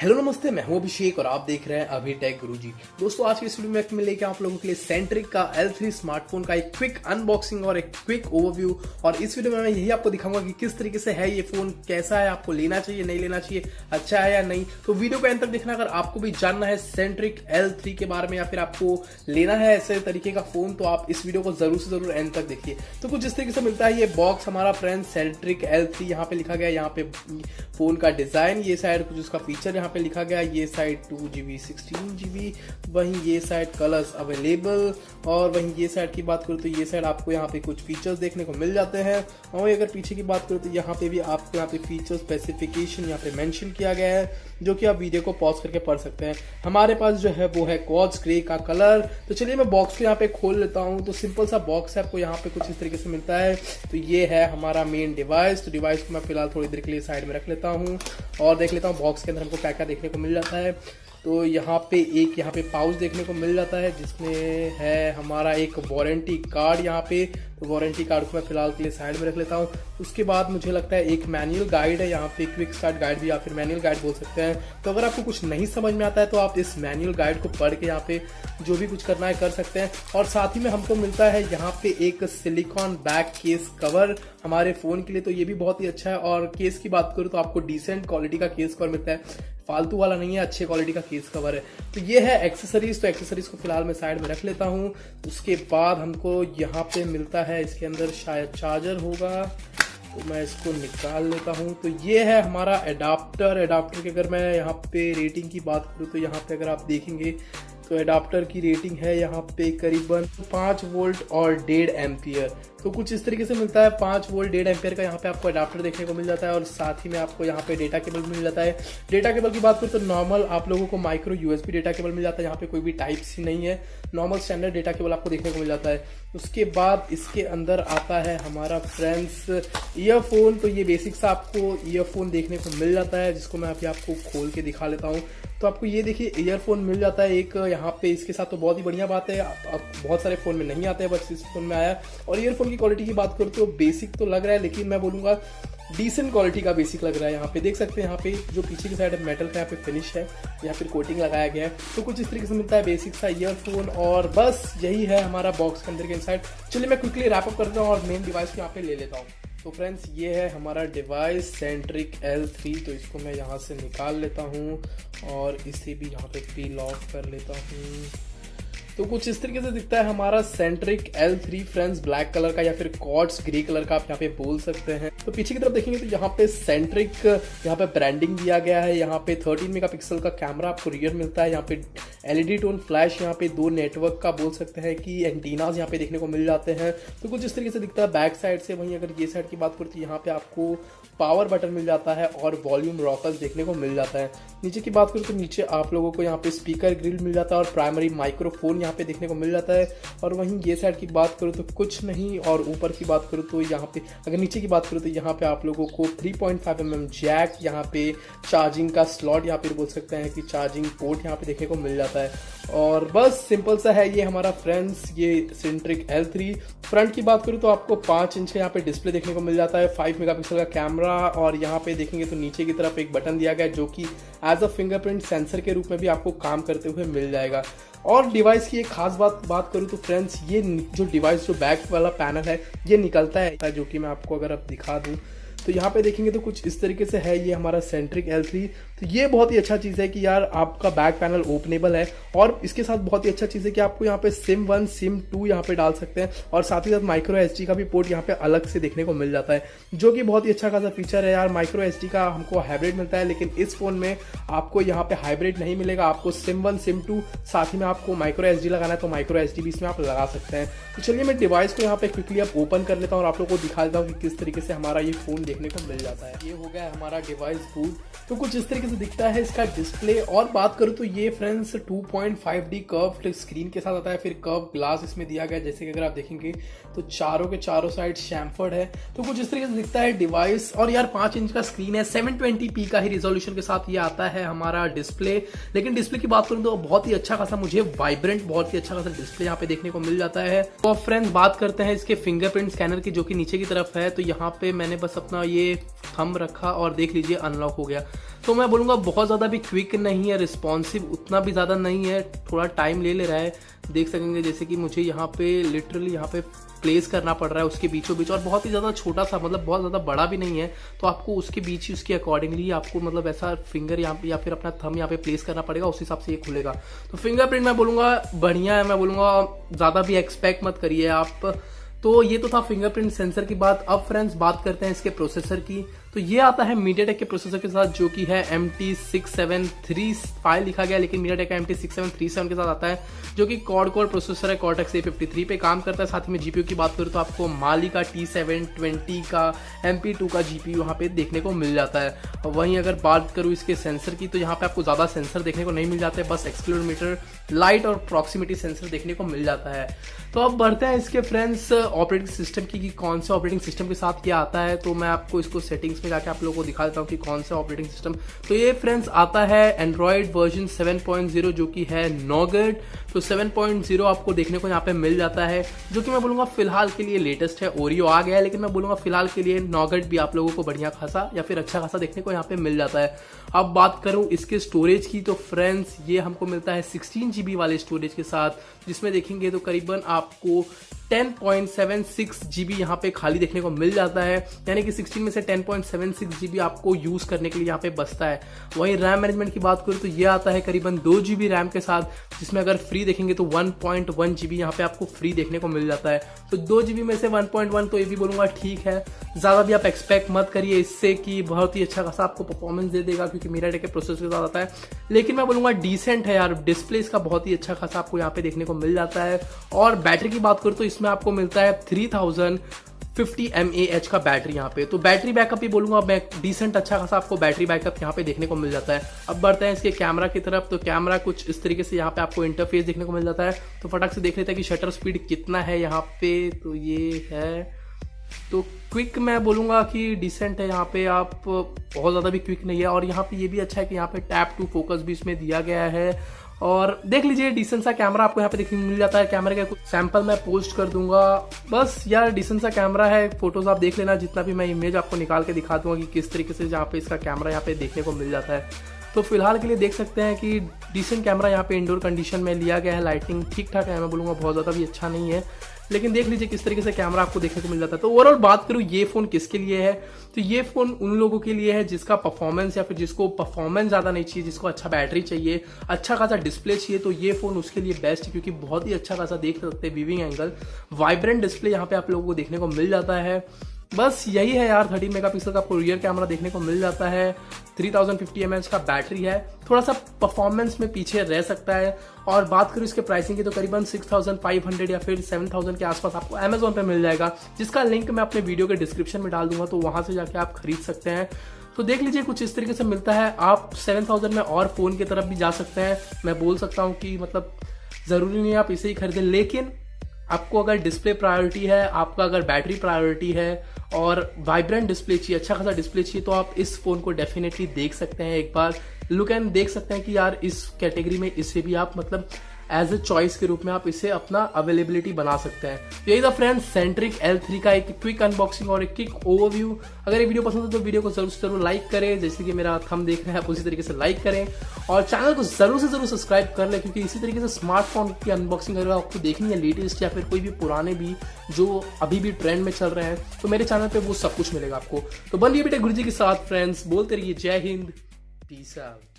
Hello नमस्ते, मैं हूं अभिषेक और आप देख रहे हैं अभी टेक गुरुजी। दोस्तों, आज की इस वीडियो में लेके आप लोगों के लिए सेंट्रिक का L3 स्मार्टफोन का एक क्विक अनबॉक्सिंग और एक क्विक ओवरव्यू। और इस वीडियो में मैं यही आपको दिखाऊंगा कि किस तरीके से है ये फोन, कैसा है, आपको लेना चाहिए नहीं लेना चाहिए, अच्छा है या नहीं। तो वीडियो को एंड तक देखना। अगर आपको भी जानना है सेंट्रिक L3 के बारे में या फिर आपको लेना है ऐसे तरीके का फोन, तो आप इस वीडियो को जरूर से जरूर एंड तक देखिए। तो कुछ इस तरीके से मिलता है ये बॉक्स हमारा फ्रेंड, सेंट्रिक L3 यहाँ पे लिखा गया, यहाँ पे फोन का डिजाइन, ये साइड कुछ उसका फीचर यहाँ पे लिखा गया, ये साइड 2GB 16GB, वहीं ये साइड कलर्स अवेलेबल, और वहीं ये साइड की बात करूँ तो ये साइड आपको यहाँ पे कुछ फीचर्स देखने को मिल जाते हैं। और अगर पीछे की बात करूँ तो यहाँ पे भी आपको यहाँ पे फीचर स्पेसिफिकेशन यहाँ पे मेंशन किया गया है, जो कि आप वीडियो को पॉज करके पढ़ सकते हैं। हमारे पास जो है वो है क्वार्ट्ज ग्रे का कलर। तो चलिए मैं बॉक्स को यहाँ पे खोल लेता हूँ। तो सिंपल सा बॉक्स है, आपको यहाँ पे कुछ इस तरीके से मिलता है। तो ये है हमारा मेन डिवाइस। तो डिवाइस को मैं फिलहाल थोड़ी देर के लिए साइड में रख लेता हूँ और देख लेता हूँ बॉक्स के अंदर हमको क्या क्या देखने को मिल जाता है। तो यहाँ पे पाउच देखने को मिल जाता है, जिसमें है हमारा एक वारंटी कार्ड यहाँ पे। तो वारंटी कार्ड को मैं फिलहाल के लिए साइड में रख लेता हूँ। उसके बाद मुझे लगता है एक मैनुअल गाइड है यहाँ पे, क्विक स्टार्ट गाइड भी या फिर मैनुअल गाइड बोल सकते हैं। तो अगर आपको कुछ नहीं समझ में आता है तो आप इस मैनुअल गाइड को पढ़ के यहाँ पे जो भी कुछ करना है कर सकते हैं। और साथ ही में हमको मिलता है यहाँ पे एक सिलिकॉन बैक केस कवर हमारे फोन के लिए। तो ये भी बहुत ही अच्छा है। और केस की बात करूँ तो आपको डिसेंट क्वालिटी का केस कवर मिलता है, फालतू वाला नहीं है, अच्छे क्वालिटी का केस कवर है। तो ये है एक्सेसरीज। तो एक्सेसरीज को फिलहाल मैं साइड में रख लेता हूँ। उसके बाद हमको यहाँ पे मिलता है, इसके अंदर शायद चार्जर होगा, तो मैं इसको निकाल लेता हूँ। तो ये है हमारा एडाप्टर की अगर मैं यहाँ पे रेटिंग की बात करूँ तो यहाँ पे अगर आप देखेंगे तो एडाप्टर की रेटिंग है यहाँ पे करीबन 5 वोल्ट और 1.5 एम्पियर। तो कुछ इस तरीके से मिलता है, 5 वोल्ट 1.5 एम्पियर का यहाँ पे आपको एडाप्टर देखने को मिल जाता है। और साथ ही में आपको यहाँ पे डेटा केबल मिल जाता है। डेटा केबल की बात करूँ तो नॉर्मल आप लोगों को माइक्रो USB डेटा केबल मिल जाता है, यहाँ पे कोई भी टाइप सी नहीं है, नॉर्मल स्टैंडर्ड डेटा केबल आपको देखने को मिल जाता है। उसके बाद इसके अंदर आता है हमारा फ्रेंड्स ईयरफोन। तो ये बेसिक सा आपको ईयरफोन देखने को मिल जाता है, जिसको मैं अभी आपको खोल के दिखा लेता हूँ। तो आपको ये देखिए ईयरफोन मिल जाता है एक यहाँ पे इसके साथ। तो बहुत ही बढ़िया बात है, अब बहुत सारे फोन में नहीं आते हैं, बस इस फोन में आया। और ईयरफोन की क्वालिटी की बात करूँ तो बेसिक तो लग रहा है, लेकिन मैं बोलूँगा डिसेंट क्वालिटी का बेसिक लग रहा है। यहाँ पे देख सकते हैं, यहाँ पे जो पीछे की साइड मेटल का यहाँ पे फिनिश है या फिर कोटिंग लगाया गया है। तो कुछ इस तरीके से मिलता है बेसिक सा ईयरफोन। और बस यही है हमारा बॉक्स के अंदर के इनसाइड। चलिए मैं क्विकली रैप अप करता हूँ और मेन डिवाइस को यहाँ पे ले लेता हूँ। तो फ्रेंड्स, ये है हमारा डिवाइस सेंट्रिक L3। तो इसको मैं यहाँ से निकाल लेता हूँ और इसे भी यहाँ पे पील ऑफ कर लेता हूँ। तो कुछ इस तरीके से दिखता है हमारा centric L3 friends, black colour का या फिर क्वार्ट्ज ग्रे कलर का आप यहाँ पे बोल सकते हैं। तो पीछे की तरफ देखेंगे तो यहाँ पे सेंट्रिक यहाँ पे ब्रांडिंग दिया गया है। यहाँ पे 13 मेगापिक्सल का कैमरा आपको रियर मिलता है। यहाँ पे LED टोन फ्लैश, यहाँ पे 2 नेटवर्क का बोल सकते हैं कि एंटीनाज यहाँ पे देखने को मिल जाते हैं। तो कुछ इस तरीके से दिखता है बैक साइड से। वहीं अगर ये साइड की बात करूँ तो यहाँ पे आपको पावर बटन मिल जाता है और वॉल्यूम रॉकर्स देखने को मिल जाता है। नीचे की बात करूँ तो नीचे आप लोगों को यहाँ पे स्पीकर ग्रिल मिल जाता है और प्राइमरी माइक्रोफोन यहाँ पे देखने को मिल जाता है। और वहीं ये साइड की बात करूँ तो कुछ नहीं। और ऊपर की बात करूँ तो यहाँ पे अगर नीचे की बात करूँ तो यहाँ पे आप लोगों को 3.5mm जैक, यहाँ पे चार्जिंग का स्लॉट, यहाँ पे बोल सकते हैं कि चार्जिंग पोर्ट यहाँ पे देखने को मिल जाता है। और बस सिंपल सा है ये हमारा फ्रेंड्स ये सेंट्रिक L3। फ्रंट की बात करूँ तो आपको 5 इंच का यहाँ पे डिस्प्ले देखने को मिल जाता है, 5 मेगापिक्सल का कैमरा। और यहाँ पे देखेंगे तो नीचे की तरफ एक बटन दिया गया है, जो कि एज अ फिंगरप्रिंट सेंसर के रूप में भी आपको काम करते हुए मिल जाएगा। और डिवाइस की एक खास बात करूँ तो फ्रेंड्स, ये जो डिवाइस जो बैक वाला पैनल है ये निकलता है, जो कि मैं आपको अगर अब दिखा दूँ तो यहाँ पे देखेंगे तो कुछ इस तरीके से है ये हमारा सेंट्रिक L3। तो ये बहुत ही अच्छा चीज़ है कि यार आपका बैक पैनल ओपनेबल है। और इसके साथ बहुत ही अच्छा चीज़ है कि आपको यहाँ पे SIM 1 SIM 2 यहाँ पे डाल सकते हैं। और साथ ही साथ माइक्रो SD का भी पोर्ट यहाँ पे अलग से देखने को मिल जाता है, जो कि बहुत ही अच्छा खासा फीचर है यार। माइक्रो SD का हमको हाइब्रिड मिलता है, लेकिन इस फोन में आपको यहाँ पे हाइब्रिड नहीं मिलेगा। आपको SIM 1 SIM 2 साथ ही में आपको माइक्रो SD लगाना है तो माइक्रो SD भी इसमें आप लगा सकते हैं। तो चलिए मैं डिवाइस को यहाँ पे क्विकली अब ओपन कर लेता हूँ और आप लोगों को दिखा देता हूँ कि किस तरीके से हमारा ये फोन देखने को मिल जाता है। ये हो गया है हमारा डिवाइस बूट। तो कुछ इस तरीके से दिखता है इसका डिस्प्ले। और बात करूँ तो ये फ्रेंड्स 2.5D कर्व्ड स्क्रीन के साथ आता है, फिर कर्व ग्लास इसमें दिया गया है। जैसे कि अगर आप देखेंगे तो चारों के चारों साइड शैम्फर्ड है। तो कुछ इस तरीके से दिखता है डिवाइस। और यार 5 इंच का स्क्रीन है, 720p का ही रिजोल्यूशन के साथ ये आता है हमारा डिस्प्ले। लेकिन डिस्प्ले की बात करूँ तो बहुत ही अच्छा खासा मुझे वाइब्रेंट, बहुत ही अच्छा खासा डिस्प्ले यहाँ पे देखने को मिल जाता है। तो फ्रेंड्स बात करते हैं इसके फिंगरप्रिंट स्कैनर की, जो कि नीचे की तरफ है। तो यहाँ पे मैंने बस अपना अपना ये थंब रखा और देख लीजिए अनलॉक हो गया। तो मैं बोलूँगा बहुत ज़्यादा भी क्विक नहीं है, रिस्पॉन्सिव उतना भी ज़्यादा नहीं है, थोड़ा टाइम ले रहा है। देख सकेंगे जैसे कि मुझे यहाँ पे लिटरली यहाँ पे प्लेस करना पड़ रहा है उसके बीचों बीच, और बहुत ही ज़्यादा छोटा सा, मतलब बहुत ज़्यादा बड़ा भी नहीं है, तो आपको उसके बीच ही उसके अकॉर्डिंगली आपको मतलब ऐसा फिंगर यहाँ पे या फिर अपना थंब यहाँ पे प्लेस करना पड़ेगा, उस हिसाब से ये खुलेगा। तो फिंगरप्रिंट मैं बोलूँगा बढ़िया है, मैं बोलूँगा ज़्यादा भी एक्सपेक्ट मत करिए आप। तो ये तो था फिंगरप्रिंट सेंसर की बात। अब फ्रेंड्स बात करते हैं इसके प्रोसेसर की। तो ये आता है मीडियाटेक के प्रोसेसर के साथ, जो कि है MT6735 लिखा गया, लेकिन मीडियाटेक का MT6737 के साथ आता है, जो कि क्वाड कोर प्रोसेसर है, कॉर्टेक्स A53 पे काम करता है। साथ ही में जीपीयू की बात करूँ तो आपको माली का T720 का MP2 का जीपीयू वहाँ पे देखने को मिल जाता है। वहीं अगर बात करूँ इसके सेंसर की, तो यहाँ पे आपको ज़्यादा सेंसर देखने को नहीं मिल जाते, बस एक्सीलरोमीटर, लाइट और प्रॉक्सिमिटी सेंसर देखने को मिल जाता है। तो अब बढ़ते हैं इसके फ्रेंड्स ऑपरेटिंग सिस्टम की, कि कौन से ऑपरेटिंग सिस्टम के साथ क्या आता है। तो मैं आपको इसको सेटिंग्स में जाके आप लोगों को दिखा देता हूँ कि कौन सा ऑपरेटिंग सिस्टम। तो ये फ्रेंड्स आता है एंड्रॉयड वर्जन 7.0, जो कि है नॉगेट। तो 7.0 आपको देखने को यहाँ पे मिल जाता है, जो कि मैं बोलूँगा फिलहाल के लिए लेटेस्ट है। ओरियो आ गया है, लेकिन मैं बोलूँगा फिलहाल के लिए नॉगेट भी आप लोगों को बढ़िया खासा या फिर अच्छा खासा देखने को यहाँ पे मिल जाता है। अब बात करूँ इसके स्टोरेज की, तो फ्रेंड्स ये हमको मिलता है 16 GB वाले स्टोरेज के साथ, जिसमें देखेंगे तो करीबन आपको 10.76 GB यहाँ पे खाली देखने को मिल जाता है, यानी कि 16 में से 10.76 GB आपको यूज करने के लिए यहाँ पे बचता है। वहीं रैम मैनेजमेंट की बात करूँ तो ये आता है करीबन 2 GB रैम के साथ, जिसमें अगर फ्री देखेंगे तो 1.1 GB यहाँ पे आपको फ्री देखने को मिल जाता है। तो 2 GB में से 1.1 तो ये भी बोलूँगा ठीक है, ज़्यादा भी आप एक्सपेक्ट मत करिए इससे कि बहुत ही अच्छा खासा आपको परफॉर्मेंस दे देगा, क्योंकि मीडियाटेक के प्रोसेसर के साथ आता है। लेकिन मैं बोलूँगा डिसेंट है यार, डिस्प्ले इसका बहुत ही अच्छा खासा आपको यहाँ पे देखने को मिल जाता है। और बैटरी की बात करूँ तो इसमें आपको मिलता है 3050 mAh का बैटरी यहाँ पे। तो बैटरी बैकअप भी बोलूँगा मैं डिसेंट अच्छा खासा आपको बैटरी बैकअप यहाँ पे देखने को मिल जाता है। अब बढ़ते हैं इसके कैमरा की तरफ। तो कैमरा कुछ इस तरीके से यहाँ पे आपको इंटरफेस देखने को मिल जाता है। तो फटाक से देख लेते हैं कि शटर स्पीड कितना है यहाँ पे। तो ये है, तो क्विक मैं बोलूँगा कि डिसेंट है यहाँ पे, आप बहुत ज़्यादा भी क्विक नहीं है। और यहाँ पे ये भी अच्छा है कि यहाँ पे टैप टू फोकस भी इसमें दिया गया है। और देख लीजिए डिसेंट सा कैमरा आपको यहाँ पे देखने को मिल जाता है। कैमरे का कुछ सैंपल मैं पोस्ट कर दूंगा, बस यार डिसेंट सा कैमरा है। फोटोज आप देख लेना, जितना भी मैं इमेज आपको निकाल के दिखा दूंगा कि किस तरीके से जहाँ पे इसका कैमरा यहाँ पे देखने को मिल जाता है। तो फिलहाल के लिए देख सकते हैं कि डिसेंट कैमरा यहाँ पे इंडोर कंडीशन में लिया गया है। लाइटिंग ठीक ठाक है, मैं बोलूँगा बहुत ज़्यादा भी अच्छा नहीं है, लेकिन देख लीजिए किस तरीके से कैमरा आपको देखने को मिल जाता है। तो ओवरऑल बात करूँ ये फ़ोन किसके लिए है, तो ये फ़ोन उन लोगों के लिए है जिसका परफॉर्मेंस या फिर जिसको परफॉर्मेंस ज़्यादा नहीं चाहिए, जिसको अच्छा बैटरी चाहिए, अच्छा खासा डिस्प्ले चाहिए, तो ये फ़ोन उसके लिए बेस्ट है, क्योंकि बहुत ही अच्छा खासा देख सकते हैं व्यूइंग एंगल, वाइब्रेंट डिस्प्ले यहाँ पे आप लोगों को देखने को मिल जाता है। बस यही है यार, 30 मेगापिक्सल का आपको रियर कैमरा देखने को मिल जाता है, 3050 mAh का बैटरी है, थोड़ा सा परफॉर्मेंस में पीछे रह सकता है। और बात करूँ इसके प्राइसिंग की तो करीबन 6500 या फिर 7000 के आसपास आपको अमेजोन पे मिल जाएगा, जिसका लिंक मैं अपने वीडियो के डिस्क्रिप्शन में डाल दूंगा, तो वहां से जाके आप खरीद सकते हैं। तो देख लीजिए कुछ इस तरीके से मिलता है। आप 7000 में और फ़ोन की तरफ भी जा सकते हैं। मैं बोल सकता हूँ कि मतलब ज़रूरी नहीं आप इसे ही खरीदें, लेकिन आपको अगर डिस्प्ले प्रायोरिटी है, आपका अगर बैटरी प्रायोरिटी है और वाइब्रेंट डिस्प्ले चाहिए, अच्छा खासा डिस्प्ले चाहिए, तो आप इस फोन को डेफिनेटली देख सकते हैं। एक बार लुक एंड देख सकते हैं कि यार इस कैटेगरी में इसे भी आप मतलब एज ए चॉइस के रूप में आप इसे अपना अवेलेबिलिटी बना सकते हैं। तो यही था फ्रेंड्स सेंट्रिक L3 का एक क्विक अनबॉक्सिंग और एक क्विक ओवरव्यू। अगर ये वीडियो पसंद है तो वीडियो को जरूर से जरूर लाइक करें, जैसे कि मेरा थंब देख रहे हैं आप उसी तरीके से लाइक करें, और चैनल को जरूर से जरूर सब्सक्राइब कर लें, क्योंकि इसी तरीके से स्मार्टफोन की अनबॉक्सिंग अगर आपको देखनी है लेटेस्ट या फिर कोई भी पुराने भी जो अभी भी ट्रेंड में चल रहे हैं, तो मेरे चैनल पे वो सब कुछ मिलेगा आपको। तो बनिए बेटे गुरुजी के साथ फ्रेंड्स, बोलते रहिए जय हिंद, पीस आउट।